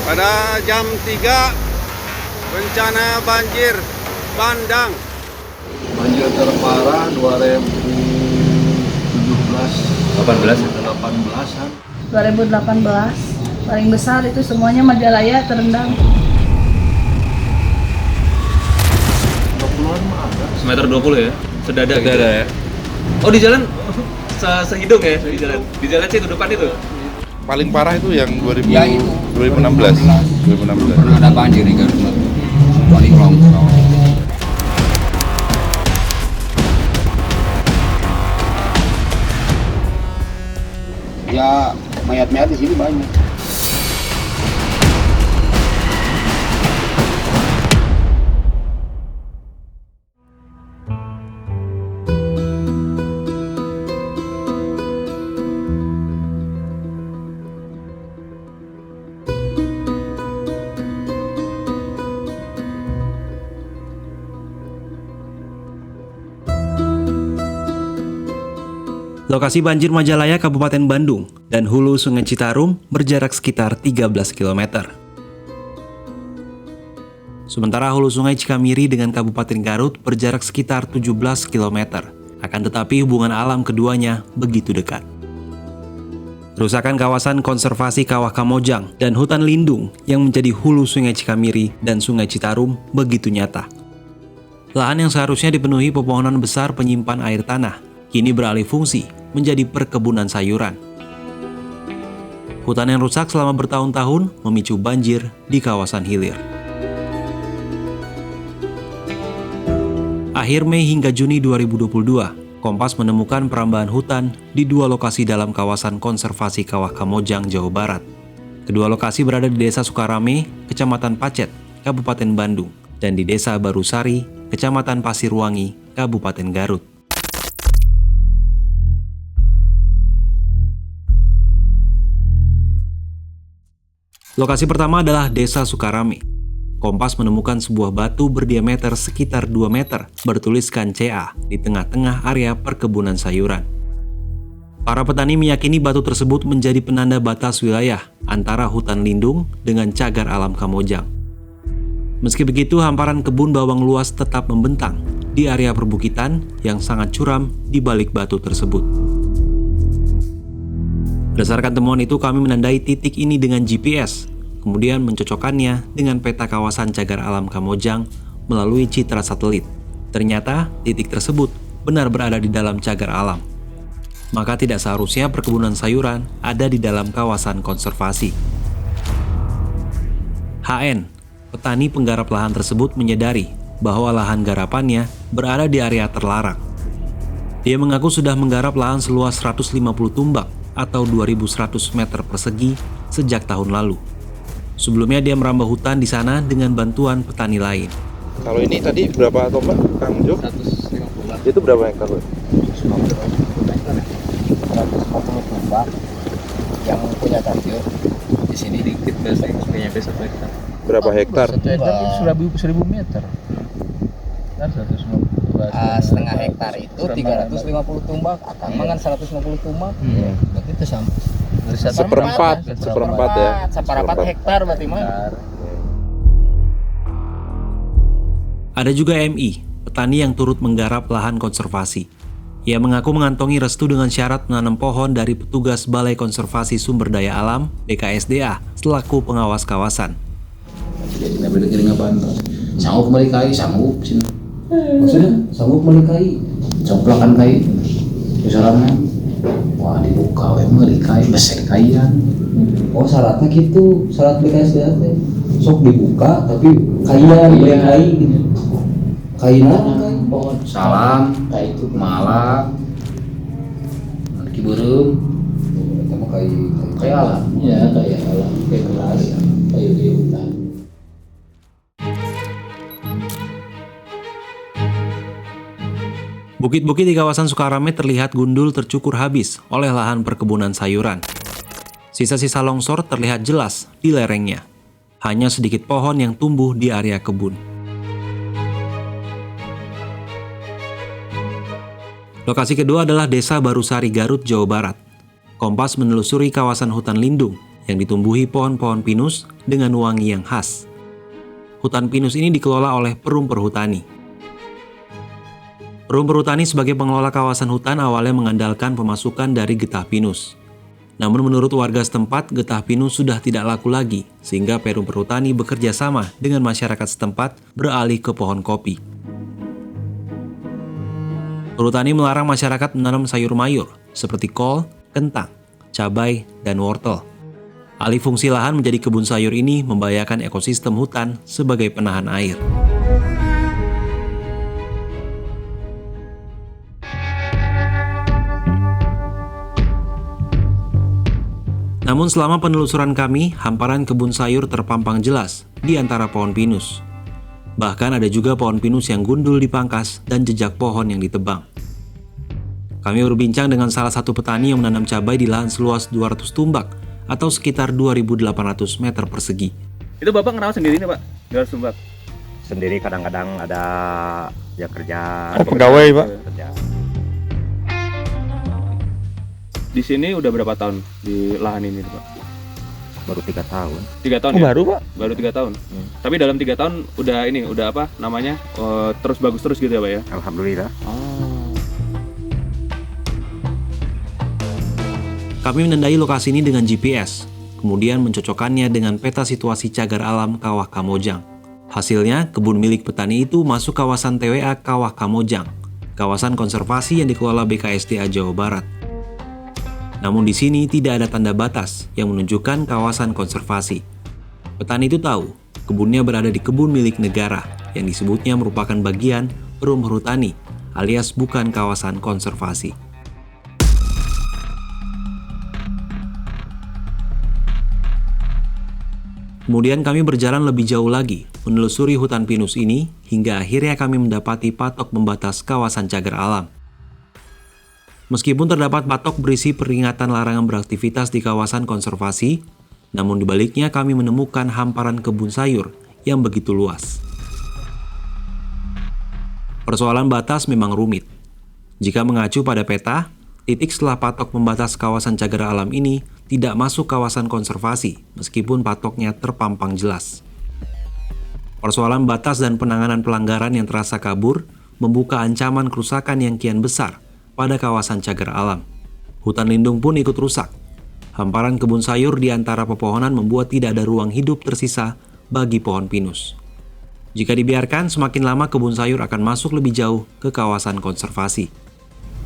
Pada jam 3 bencana banjir bandang. Banjir terparah 18-an. 2018 paling besar itu semuanya Majalaya terendam. 20-an mah ada. Semeter 20 ya? Sedada gitu. ya. Oh di jalan sehidung ya di jalan. Di jalan sih ke depan itu. Paling parah itu yang 2016. Pernah ada banjir di Garut, paling longsor. Ya mayat-mayat di sini banyak. Lokasi banjir Majalaya, Kabupaten Bandung, dan hulu Sungai Citarum berjarak sekitar 13 km. Sementara hulu Sungai Cikamiri dengan Kabupaten Garut berjarak sekitar 17 km. Akan tetapi hubungan alam keduanya begitu dekat. Kerusakan kawasan konservasi Kawah Kamojang dan hutan lindung yang menjadi hulu Sungai Cikamiri dan Sungai Citarum begitu nyata. Lahan yang seharusnya dipenuhi pepohonan besar penyimpan air tanah kini beralih fungsi menjadi perkebunan sayuran. Hutan yang rusak selama bertahun-tahun memicu banjir di kawasan hilir. Akhir Mei hingga Juni 2022, Kompas menemukan perambahan hutan di dua lokasi dalam kawasan konservasi Kawah Kamojang, Jawa Barat. Kedua lokasi berada di Desa Sukarame, Kecamatan Pacet, Kabupaten Bandung, dan di Desa Barusari, Kecamatan Pasirwangi, Kabupaten Garut. Lokasi pertama adalah Desa Sukarame. Kompas menemukan sebuah batu berdiameter sekitar 2 meter bertuliskan CA di tengah-tengah area perkebunan sayuran. Para petani meyakini batu tersebut menjadi penanda batas wilayah antara hutan lindung dengan cagar alam Kamojang. Meski begitu, hamparan kebun bawang luas tetap membentang di area perbukitan yang sangat curam di balik batu tersebut. Berdasarkan temuan itu, kami menandai titik ini dengan GPS, kemudian mencocokkannya dengan peta kawasan cagar alam Kamojang melalui citra satelit. Ternyata, titik tersebut benar berada di dalam cagar alam. Maka tidak seharusnya perkebunan sayuran ada di dalam kawasan konservasi. HN, petani penggarap lahan tersebut menyadari bahwa lahan garapannya berada di area terlarang. Dia mengaku sudah menggarap lahan seluas 150 tumbak atau 2.100 meter persegi sejak tahun lalu. Sebelumnya dia merambah hutan di sana dengan bantuan petani lain. Kalau ini tadi berapa tombak, Kang Jo? 150. Itu berapa hektar? 150 tumbak yang punya tajur di sini dikit biasanya nyampe 1 hektar. Berapa hektar? 1 hektar itu 1000 meter. Kan 150. Setengah hektar itu 350 tumbak, akan mangan 150 tumbak. Berarti itu sama. Seperempat ya. Seperempat hektar berarti mah. Ada juga MI, petani yang turut menggarap lahan konservasi. Ia mengaku mengantongi restu dengan syarat menanam pohon dari petugas Balai Konservasi Sumber Daya Alam (BKSDA) selaku pengawas kawasan. Kita beli kering apaan? Sanggup beli kayu, sanggup sih. Maksudnya sanggup beli kayu, coplakan kayu. Misalnya, wah dibuka, beli kayu, besek kaian. Oh syaratnya gitu, syarat BKSDA teh. Sok dibuka tapi kaian, beli kayu gitu. Kainan, pohon salam, kayu itu malam, kiburung, sama kayu alam, ya kayu alam, kayu kelas, kayu di hutan. Bukit-bukit di kawasan Sukarame terlihat gundul tercukur habis oleh lahan perkebunan sayuran. Sisa-sisa longsor terlihat jelas di lerengnya. Hanya sedikit pohon yang tumbuh di area kebun. Lokasi kedua adalah Desa Barusari, Garut, Jawa Barat. Kompas menelusuri kawasan hutan lindung yang ditumbuhi pohon-pohon pinus dengan wangi yang khas. Hutan pinus ini dikelola oleh Perum Perhutani. Perum Perhutani sebagai pengelola kawasan hutan awalnya mengandalkan pemasukan dari getah pinus. Namun menurut warga setempat, getah pinus sudah tidak laku lagi, sehingga Perum Perhutani bekerja sama dengan masyarakat setempat beralih ke pohon kopi. Perhutani melarang masyarakat menanam sayur mayur seperti kol, kentang, cabai, dan wortel. Alih fungsi lahan menjadi kebun sayur ini membahayakan ekosistem hutan sebagai penahan air. Namun selama penelusuran kami, hamparan kebun sayur terpampang jelas di antara pohon pinus. Bahkan ada juga pohon pinus yang gundul dipangkas dan jejak pohon yang ditebang. Kami berbincang dengan salah satu petani yang menanam cabai di lahan seluas 200 tumbak atau sekitar 2.800 meter persegi. Itu Bapak ngerawat sendiri nih Pak? 200 tumbak? Sendiri, kadang-kadang ada ya kerja. Pegawai, Pak? Kerja. Di sini udah berapa tahun di lahan ini Pak? Baru 3 tahun. 3 tahun Oh, ya? baru, Pak? Baru 3 tahun. Tapi dalam 3 tahun udah apa namanya? Terus bagus terus gitu ya Pak ya? Alhamdulillah. Kami menandai lokasi ini dengan GPS, kemudian mencocokkannya dengan peta situasi cagar alam Kawah Kamojang. Hasilnya, kebun milik petani itu masuk kawasan TWA Kawah Kamojang, kawasan konservasi yang dikelola BKSDA Jawa Barat. Namun di sini tidak ada tanda batas yang menunjukkan kawasan konservasi. Petani itu tahu, kebunnya berada di kebun milik negara yang disebutnya merupakan bagian Perum Perhutani, alias bukan kawasan konservasi. Kemudian kami berjalan lebih jauh lagi, menelusuri hutan pinus ini, hingga akhirnya kami mendapati patok pembatas kawasan cagar alam. Meskipun terdapat patok berisi peringatan larangan beraktivitas di kawasan konservasi, namun di baliknya kami menemukan hamparan kebun sayur yang begitu luas. Persoalan batas memang rumit. Jika mengacu pada peta, titik setelah patok pembatas kawasan cagar alam ini tidak masuk kawasan konservasi, meskipun patoknya terpampang jelas. Persoalan batas dan penanganan pelanggaran yang terasa kabur membuka ancaman kerusakan yang kian besar pada kawasan cagar alam. Hutan lindung pun ikut rusak. Hamparan kebun sayur di antara pepohonan membuat tidak ada ruang hidup tersisa bagi pohon pinus. Jika dibiarkan, semakin lama kebun sayur akan masuk lebih jauh ke kawasan konservasi.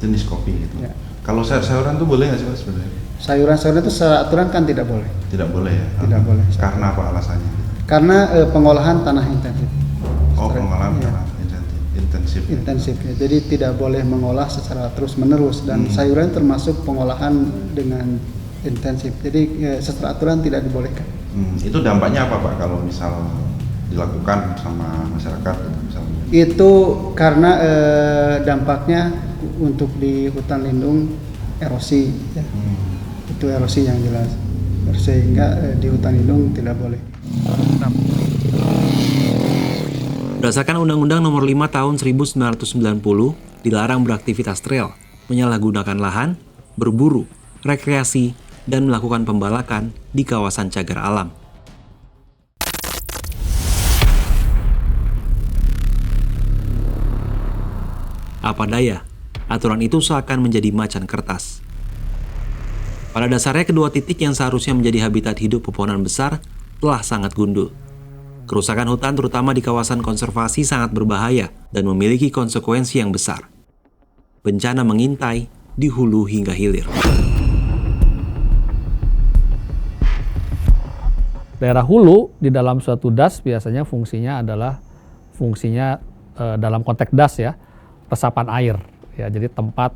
Jenis kopi gitu. Ya. Kalau sayur-sayuran tuh boleh nggak sih Pak sebenarnya? Sayuran-sayuran itu secara aturan kan tidak boleh. Tidak boleh ya? Tidak boleh. Karena apa alasannya? Karena pengolahan tanah intensif. Oh, pengolahan Ya. tanah intensif. Intensif ya. Jadi tidak boleh mengolah secara terus-menerus dan sayuran termasuk pengolahan dengan intensif. Jadi secara aturan tidak dibolehkan. Itu dampaknya apa Pak kalau misal dilakukan sama masyarakat misalnya? Itu karena dampaknya untuk di hutan lindung erosi ya. Itu erosi yang jelas. Sehingga di hutan lindung tidak boleh. Berdasarkan Undang-Undang Nomor 5 Tahun 1990, dilarang beraktivitas trail, menyalahgunakan lahan, berburu, rekreasi, dan melakukan pembalakan di kawasan cagar alam. Apa daya, aturan itu seakan menjadi macan kertas. Pada dasarnya kedua titik yang seharusnya menjadi habitat hidup pepohonan besar telah sangat gundul. Kerusakan hutan terutama di kawasan konservasi sangat berbahaya dan memiliki konsekuensi yang besar. Bencana mengintai di hulu hingga hilir. Daerah hulu di dalam suatu das biasanya fungsinya adalah dalam konteks das ya, resapan air. Ya, jadi tempat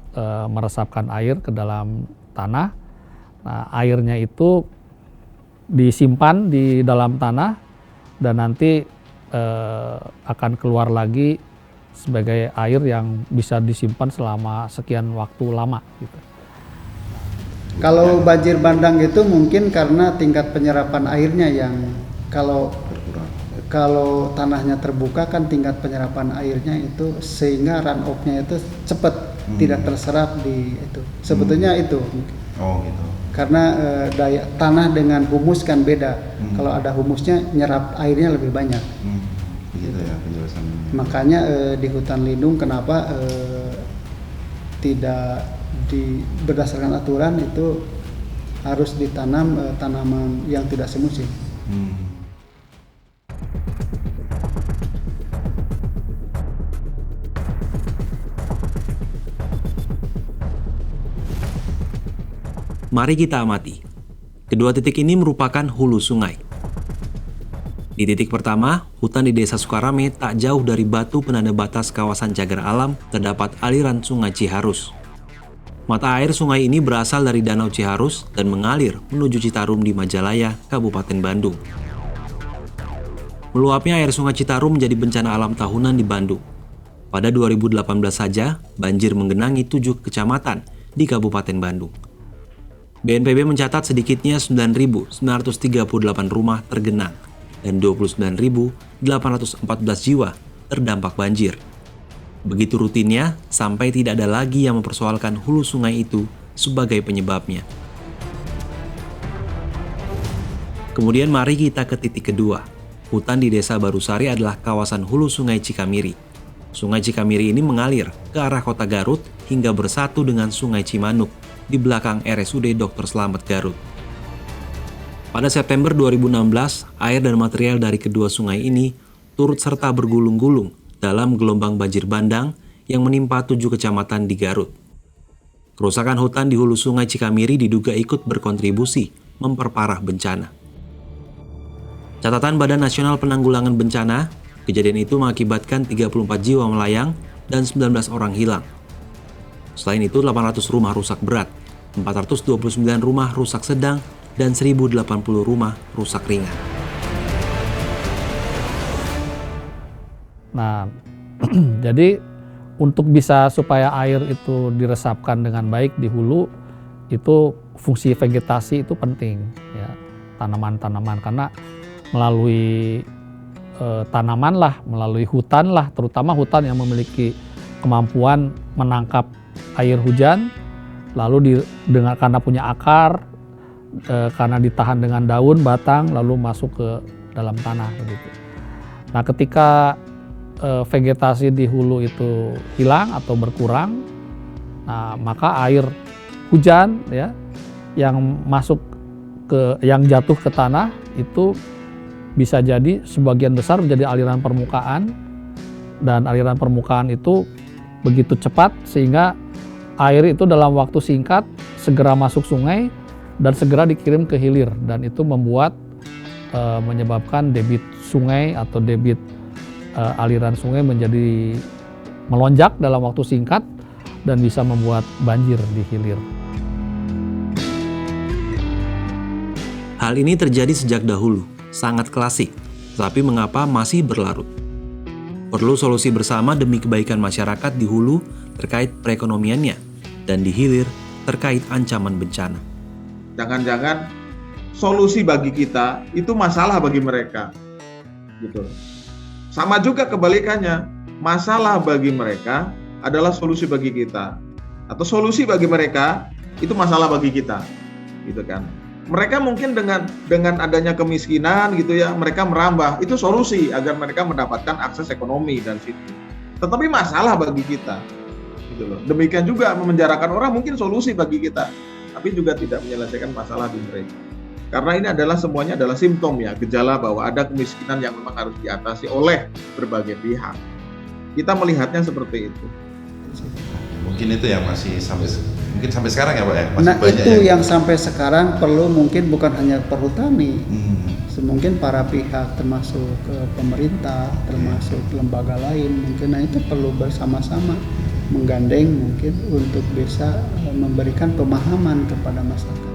meresapkan air ke dalam tanah. Nah, airnya itu disimpan di dalam tanah dan nanti akan keluar lagi sebagai air yang bisa disimpan selama sekian waktu lama gitu. Kalau banjir bandang itu mungkin karena tingkat penyerapan airnya yang kalau tanahnya terbuka kan tingkat penyerapan airnya itu sehingga run off-nya itu cepat tidak terserap di itu. Sebetulnya itu. Oh gitu. karena daya tanah dengan humus kan beda. Kalau ada humusnya nyerap airnya lebih banyak. Begitu ya penjelasannya. Makanya di hutan lindung kenapa tidak berdasarkan aturan itu harus ditanam tanaman yang tidak semusim. Mari kita amati. Kedua titik ini merupakan hulu sungai. Di titik pertama, hutan di Desa Sukarame tak jauh dari batu penanda batas kawasan cagar alam terdapat aliran Sungai Ciharus. Mata air sungai ini berasal dari Danau Ciharus dan mengalir menuju Citarum di Majalaya, Kabupaten Bandung. Meluapnya air Sungai Citarum menjadi bencana alam tahunan di Bandung. Pada 2018 saja, banjir menggenangi 7 kecamatan di Kabupaten Bandung. BNPB mencatat sedikitnya 9.938 rumah tergenang dan 29.814 jiwa terdampak banjir. Begitu rutinnya, sampai tidak ada lagi yang mempersoalkan hulu sungai itu sebagai penyebabnya. Kemudian mari kita ke titik kedua. Hutan di Desa Barusari adalah kawasan hulu Sungai Cikamiri. Sungai Cikamiri ini mengalir ke arah kota Garut hingga bersatu dengan Sungai Cimanuk di belakang RSUD Dr. Slamet Garut. Pada September 2016, air dan material dari kedua sungai ini turut serta bergulung-gulung dalam gelombang banjir bandang yang menimpa 7 kecamatan di Garut. Kerusakan hutan di hulu Sungai Cikamiri diduga ikut berkontribusi memperparah bencana. Catatan Badan Nasional Penanggulangan Bencana, kejadian itu mengakibatkan 34 jiwa melayang dan 19 orang hilang. Selain itu, 800 rumah rusak berat, 429 rumah rusak sedang, dan 1.080 rumah rusak ringan. Nah, jadi untuk bisa supaya air itu diresapkan dengan baik di hulu, itu fungsi vegetasi itu penting, ya, tanaman-tanaman, karena melalui tanaman lah, melalui hutan lah, terutama hutan yang memiliki kemampuan menangkap air hujan, lalu karena punya akar, karena ditahan dengan daun, batang, lalu masuk ke dalam tanah begitu. Nah, ketika vegetasi di hulu itu hilang atau berkurang, nah maka air hujan ya yang jatuh ke tanah itu bisa jadi sebagian besar menjadi aliran permukaan, dan aliran permukaan itu begitu cepat sehingga air itu dalam waktu singkat segera masuk sungai dan segera dikirim ke hilir, dan itu menyebabkan debit sungai atau debit aliran sungai menjadi melonjak dalam waktu singkat dan bisa membuat banjir di hilir. Hal ini terjadi sejak dahulu, sangat klasik, tapi mengapa masih berlarut? Perlu solusi bersama demi kebaikan masyarakat di hulu terkait perekonomiannya, dan di hilir terkait ancaman bencana. Jangan-jangan solusi bagi kita itu masalah bagi mereka, gitu. Sama juga kebalikannya, masalah bagi mereka adalah solusi bagi kita, atau solusi bagi mereka itu masalah bagi kita, gitu kan? Mereka mungkin dengan adanya kemiskinan gitu ya, mereka merambah, itu solusi agar mereka mendapatkan akses ekonomi dan situ. Tetapi masalah bagi kita, gitu loh. Demikian juga memenjarakan orang mungkin solusi bagi kita, tapi juga tidak menyelesaikan masalah di mereka. Karena ini semuanya adalah simptom ya, gejala bahwa ada kemiskinan yang memang harus diatasi oleh berbagai pihak. Kita melihatnya seperti itu. Mungkin itu yang masih sampai sekarang ya Pak ya? Masih nah itu yang sampai sekarang perlu, mungkin bukan hanya perhutani, mungkin para pihak termasuk pemerintah, termasuk lembaga lain mungkin, nah itu perlu bersama-sama menggandeng mungkin untuk bisa memberikan pemahaman kepada masyarakat.